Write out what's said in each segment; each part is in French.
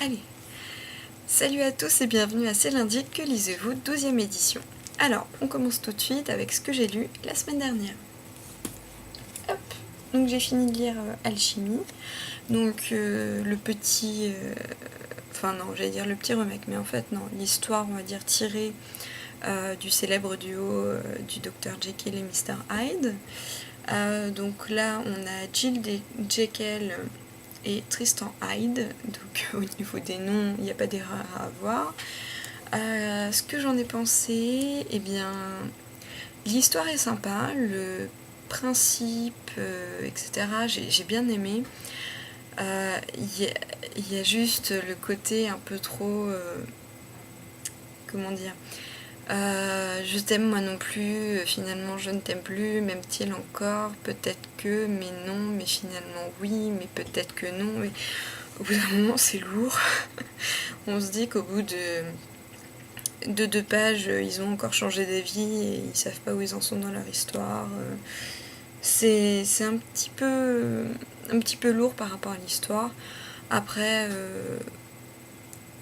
Allez, salut à tous et bienvenue à C'est lundi, que lisez-vous, 12e édition. Alors, on commence tout de suite avec ce que j'ai lu la semaine dernière. Hop, donc j'ai fini de lire Alchimie, donc le petit... Enfin non, j'allais dire le petit remake, mais en fait non, l'histoire, on va dire, tirée du célèbre duo du Dr Jekyll et Mr Hyde. Donc là, on a Jill Jekyll et Tristan Hyde, donc au niveau des noms, il n'y a pas d'erreur à avoir. Ce que j'en ai pensé, eh bien, l'histoire est sympa, le principe, etc., j'ai bien aimé. Il y a juste le côté un peu trop... comment dire, je t'aime moi non plus, finalement je ne t'aime plus, m'aime-t-il encore, peut-être que, mais non, mais finalement oui, mais peut-être que non, mais au bout d'un moment c'est lourd. On se dit qu'au bout de 2 pages, ils ont encore changé d'avis et ils savent pas où ils en sont dans leur histoire. C'est un petit peu lourd par rapport à l'histoire. Après,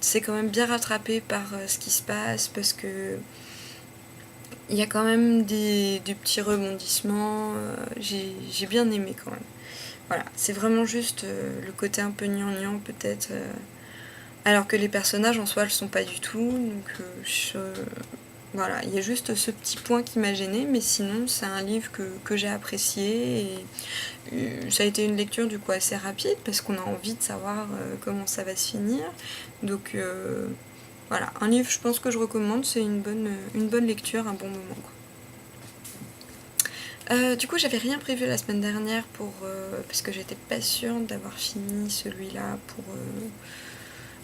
c'est quand même bien rattrapé par ce qui se passe parce que il y a quand même des petits rebondissements, j'ai bien aimé quand même. Voilà, c'est vraiment juste le côté un peu gnangnan peut-être, alors que les personnages en soi le sont pas du tout, donc voilà, il y a juste ce petit point qui m'a gênée, mais sinon c'est un livre que j'ai apprécié et ça a été une lecture du coup assez rapide parce qu'on a envie de savoir comment ça va se finir, donc voilà, un livre je pense que je recommande, c'est une bonne lecture, un bon moment quoi. Du coup j'avais rien prévu la semaine dernière parce que j'étais pas sûre d'avoir fini celui-là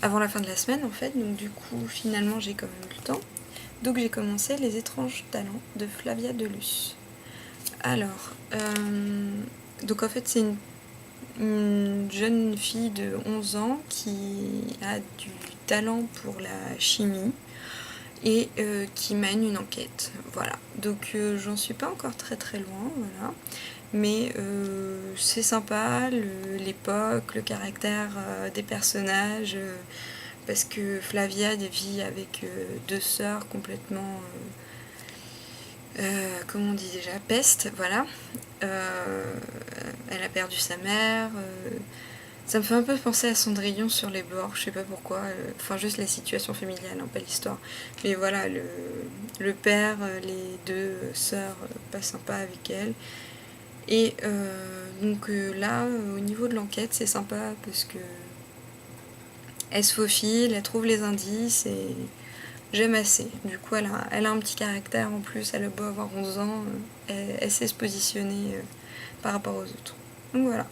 avant la fin de la semaine en fait, donc du coup finalement j'ai quand même eu le temps. Donc j'ai commencé Les étranges talents de Flavia de Luce. Alors, donc en fait c'est une jeune fille de 11 ans qui a du talent pour la chimie et qui mène une enquête. Voilà, donc j'en suis pas encore très loin, voilà. Mais c'est sympa, l'époque, le caractère des personnages, parce que Flavia vit avec 2 sœurs complètement, comment on dit déjà, peste, voilà. Elle a perdu sa mère. Ça me fait un peu penser à Cendrillon sur les bords, je sais pas pourquoi. Enfin, juste la situation familiale, hein, pas l'histoire. Mais voilà, le père, les 2 sœurs, pas sympa avec elle. Et donc là, au niveau de l'enquête, c'est sympa parce que elle se faufile, elle trouve les indices et j'aime assez. Du coup, elle a un petit caractère en plus, elle a beau avoir 11 ans, elle sait se positionner par rapport aux autres. Donc voilà,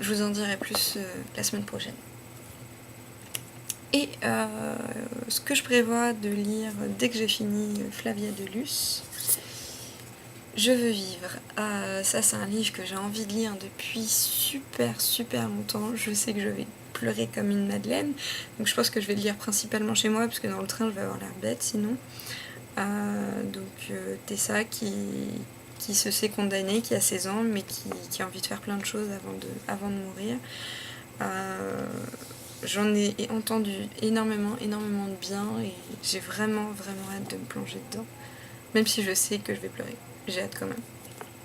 je vous en dirai plus la semaine prochaine. Et ce que je prévois de lire dès que j'ai fini Flavia de Luce, Je veux vivre. Ça c'est un livre que j'ai envie de lire depuis super longtemps. Je sais que je vais pleurer comme une madeleine, donc je pense que je vais le lire principalement chez moi parce que dans le train je vais avoir l'air bête sinon. Donc Tessa qui se sait condamnée, qui a 16 ans mais qui a envie de faire plein de choses avant de mourir. J'en ai entendu énormément de bien et j'ai vraiment hâte de me plonger dedans, même si je sais que je vais pleurer. J'ai hâte quand même.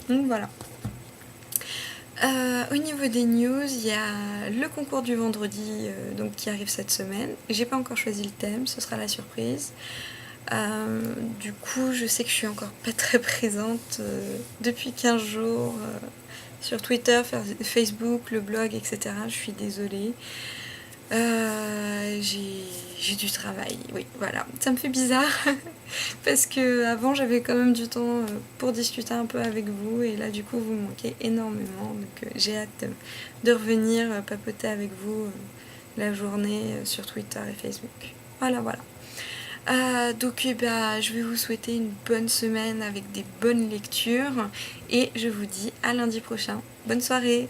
Donc voilà. Au niveau des news, il y a le concours du vendredi donc, qui arrive cette semaine. J'ai pas encore choisi le thème, ce sera la surprise. Du coup, je sais que je suis encore pas très présente depuis 15 jours sur Twitter, Facebook, le blog, etc. Je suis désolée. J'ai du travail, oui, voilà. Ça me fait bizarre parce que avant j'avais quand même du temps pour discuter un peu avec vous et là du coup vous me manquez énormément. Donc j'ai hâte de revenir papoter avec vous la journée sur Twitter et Facebook. Voilà. Donc je vais vous souhaiter une bonne semaine avec des bonnes lectures et je vous dis à lundi prochain. Bonne soirée!